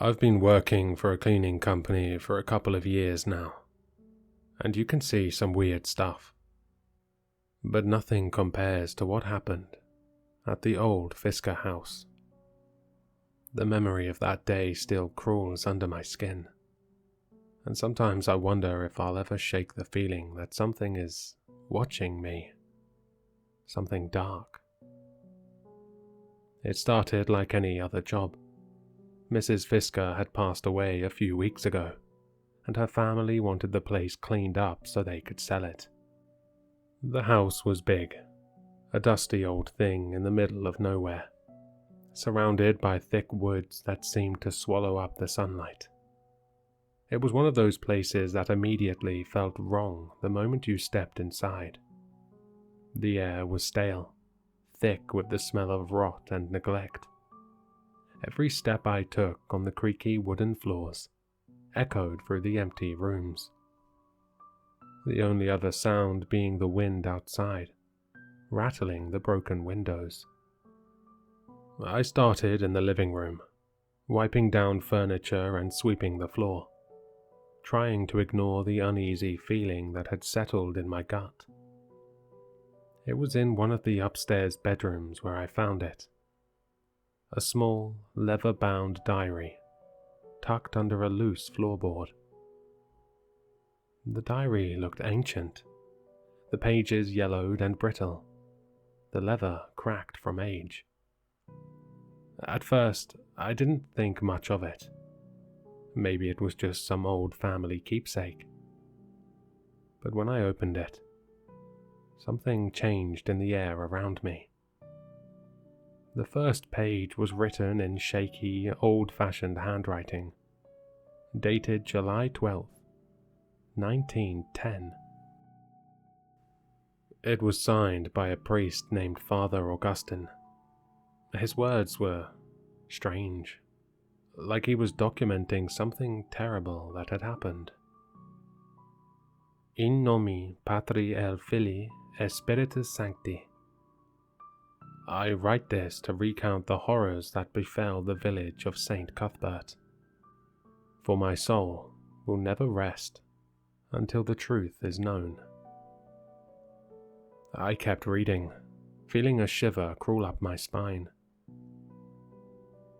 I've been working for a cleaning company for a couple of years now, and you can see some weird stuff. But nothing compares to what happened at the old Fisker house. The memory of that day still crawls under my skin, and sometimes I wonder if I'll ever shake the feeling that something is watching me. Something dark. It started like any other job. Mrs. Fisker had passed away a few weeks ago, and her family wanted the place cleaned up so they could sell it. The house was big, a dusty old thing in the middle of nowhere, surrounded by thick woods that seemed to swallow up the sunlight. It was one of those places that immediately felt wrong the moment you stepped inside. The air was stale, thick with the smell of rot and neglect. Every step I took on the creaky wooden floors echoed through the empty rooms, the only other sound being the wind outside, rattling the broken windows. I started in the living room, wiping down furniture and sweeping the floor, trying to ignore the uneasy feeling that had settled in my gut. It was in one of the upstairs bedrooms where I found it. A small, leather-bound diary, tucked under a loose floorboard. The diary looked ancient, the pages yellowed and brittle, the leather cracked from age. At first, I didn't think much of it. Maybe it was just some old family keepsake. But when I opened it, something changed in the air around me. The first page was written in shaky, old-fashioned handwriting, dated July 12th, 1910. It was signed by a priest named Father Augustine. His words were strange, like he was documenting something terrible that had happened. In nomi Patri et Filii et Spiritus Sancti. I write this to recount the horrors that befell the village of St. Cuthbert, for my soul will never rest until the truth is known. I kept reading, feeling a shiver crawl up my spine.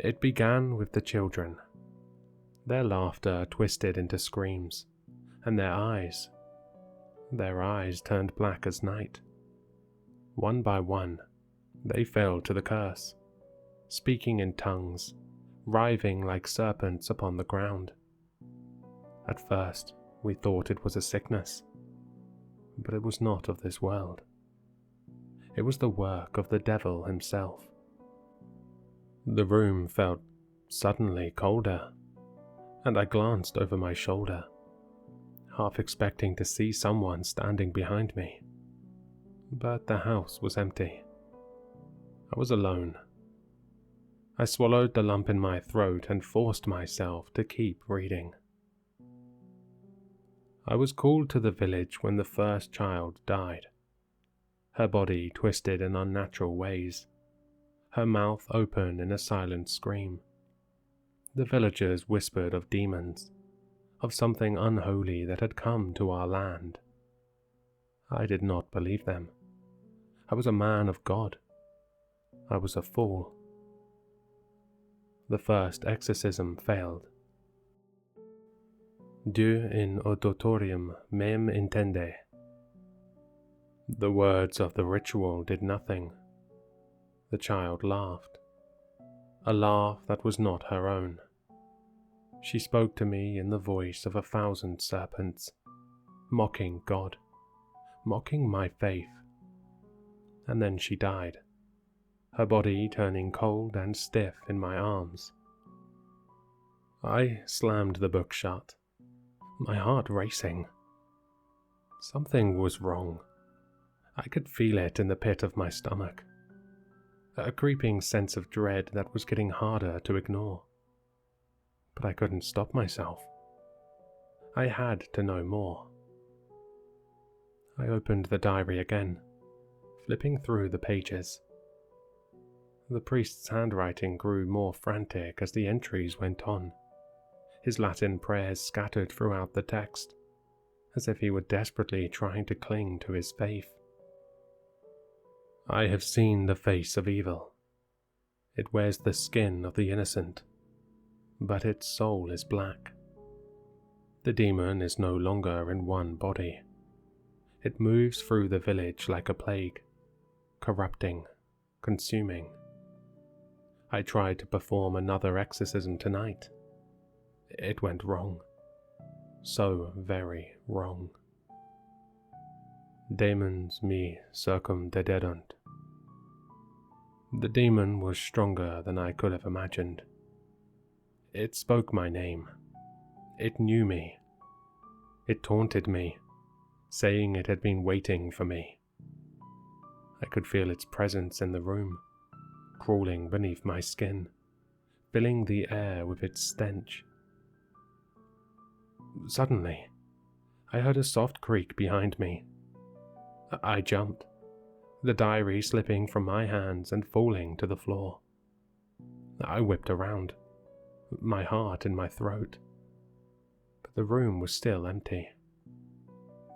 It began with the children, their laughter twisted into screams, and their eyes turned black as night. One by one, they fell to the curse, speaking in tongues, writhing like serpents upon the ground. At first, we thought it was a sickness, but it was not of this world. It was the work of the devil himself. The room felt suddenly colder, and I glanced over my shoulder, half expecting to see someone standing behind me. But the house was empty. I was alone. I swallowed the lump in my throat and forced myself to keep reading. I was called to the village when the first child died. Her body twisted in unnatural ways, her mouth open in a silent scream. The villagers whispered of demons, of something unholy that had come to our land. I did not believe them. I was a man of God. I was a fool. The first exorcism failed. Dieu in auditorium mem intende. The words of the ritual did nothing. The child laughed, a laugh that was not her own. She spoke to me in the voice of 1,000 serpents, mocking God, mocking my faith. And then she died, her body turning cold and stiff in my arms. I slammed the book shut, my heart racing. Something was wrong. I could feel it in the pit of my stomach, a creeping sense of dread that was getting harder to ignore. But I couldn't stop myself. I had to know more. I opened the diary again, flipping through the pages. The priest's handwriting grew more frantic as the entries went on, his Latin prayers scattered throughout the text, as if he were desperately trying to cling to his faith. I have seen the face of evil. It wears the skin of the innocent, but its soul is black. The demon is no longer in one body. It moves through the village like a plague, corrupting, consuming. I tried to perform another exorcism tonight. It went wrong. So very wrong. Demons me circumdederunt. The demon was stronger than I could have imagined. It spoke my name. It knew me. It taunted me, saying it had been waiting for me. I could feel its presence in the room, crawling beneath my skin, filling the air with its stench. Suddenly, I heard a soft creak behind me. I jumped, the diary slipping from my hands and falling to the floor. I whipped around, my heart in my throat. But the room was still empty.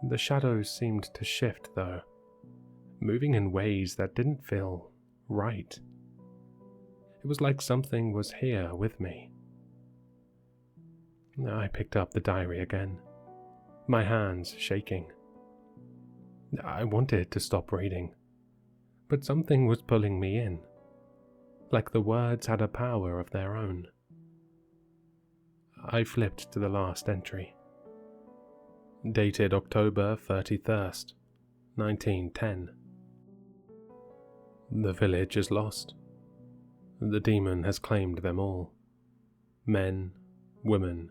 The shadows seemed to shift, though, moving in ways that didn't feel right. It was like something was here with me. I picked up the diary again, my hands shaking. I wanted to stop reading, but something was pulling me in, like the words had a power of their own. I flipped to the last entry. Dated October 31st, 1910. The village is lost. The demon has claimed them all. Men, women,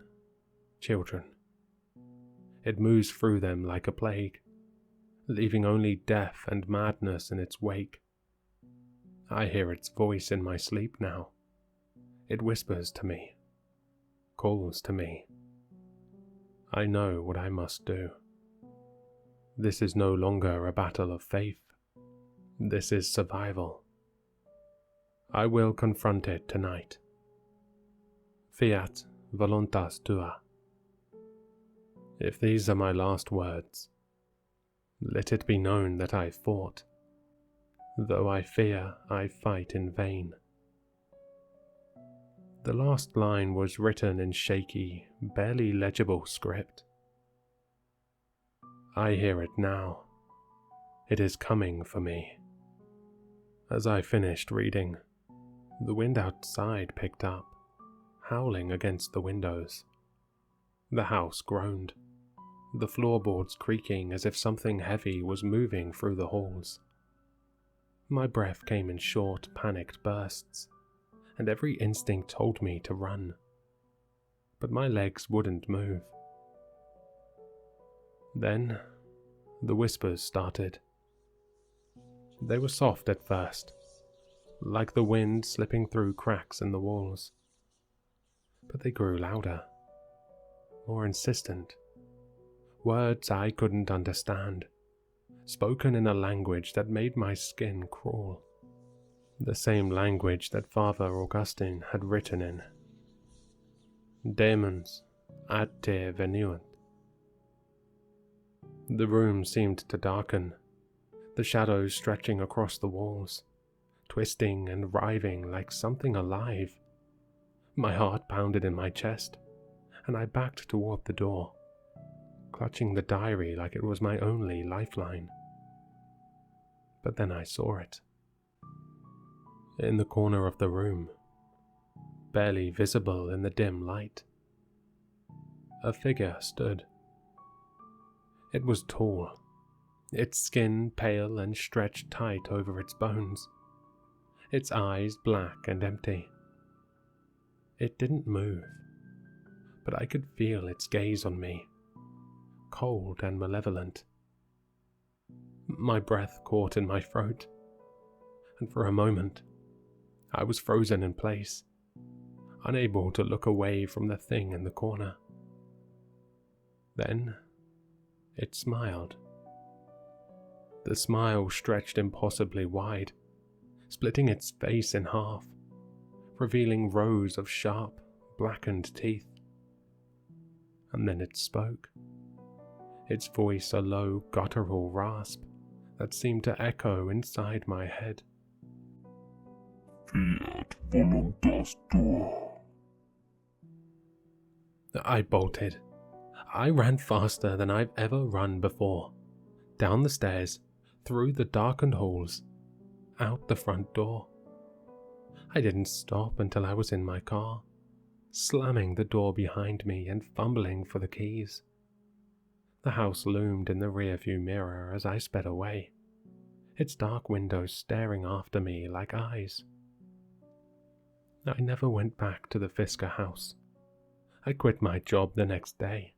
children. It moves through them like a plague, leaving only death and madness in its wake. I hear its voice in my sleep now. It whispers to me, calls to me. I know what I must do. This is no longer a battle of faith. This is survival. I will confront it tonight. Fiat voluntas tua. If these are my last words, let it be known that I fought. Though I fear, I fight in vain. The last line was written in shaky, barely legible script. I hear it now. It is coming for me. As I finished reading, the wind outside picked up, howling against the windows. The house groaned, the floorboards creaking as if something heavy was moving through the halls. My breath came in short, panicked bursts, and every instinct told me to run. But my legs wouldn't move. Then, the whispers started. They were soft at first, like the wind slipping through cracks in the walls. But they grew louder, more insistent. Words I couldn't understand, spoken in a language that made my skin crawl. The same language that Father Augustine had written in. Demons ad te venuant. The room seemed to darken, the shadows stretching across the walls, twisting and writhing like something alive. My heart pounded in my chest, and I backed toward the door, clutching the diary like it was my only lifeline. But then I saw it. In the corner of the room, barely visible in the dim light, a figure stood. It was tall, its skin pale and stretched tight over its bones, its eyes black and empty. It didn't move, but I could feel its gaze on me, cold and malevolent. My breath caught in my throat, and for a moment, I was frozen in place, unable to look away from the thing in the corner. Then it smiled. The smile stretched impossibly wide, splitting its face in half, revealing rows of sharp, blackened teeth. And then it spoke, its voice a low, guttural rasp that seemed to echo inside my head. Fiat voluntas tua. I bolted. I ran faster than I've ever run before, down the stairs, through the darkened halls, out the front door. I didn't stop until I was in my car, slamming the door behind me and fumbling for the keys. The house loomed in the rearview mirror as I sped away, its dark windows staring after me like eyes. I never went back to the Fisker house. I quit my job the next day,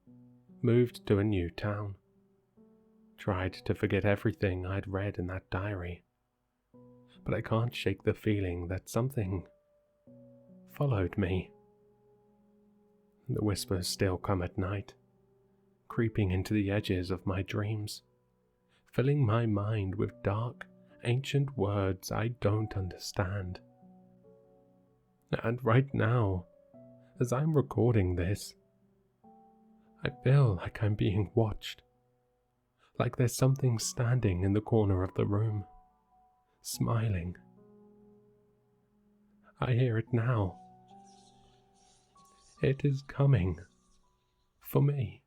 moved to a new town, tried to forget everything I'd read in that diary, but I can't shake the feeling that something followed me. The whispers still come at night, creeping into the edges of my dreams, filling my mind with dark, ancient words I don't understand. And right now, as I'm recording this, I feel like I'm being watched, like there's something standing in the corner of the room, smiling. I hear it now. It is coming for me.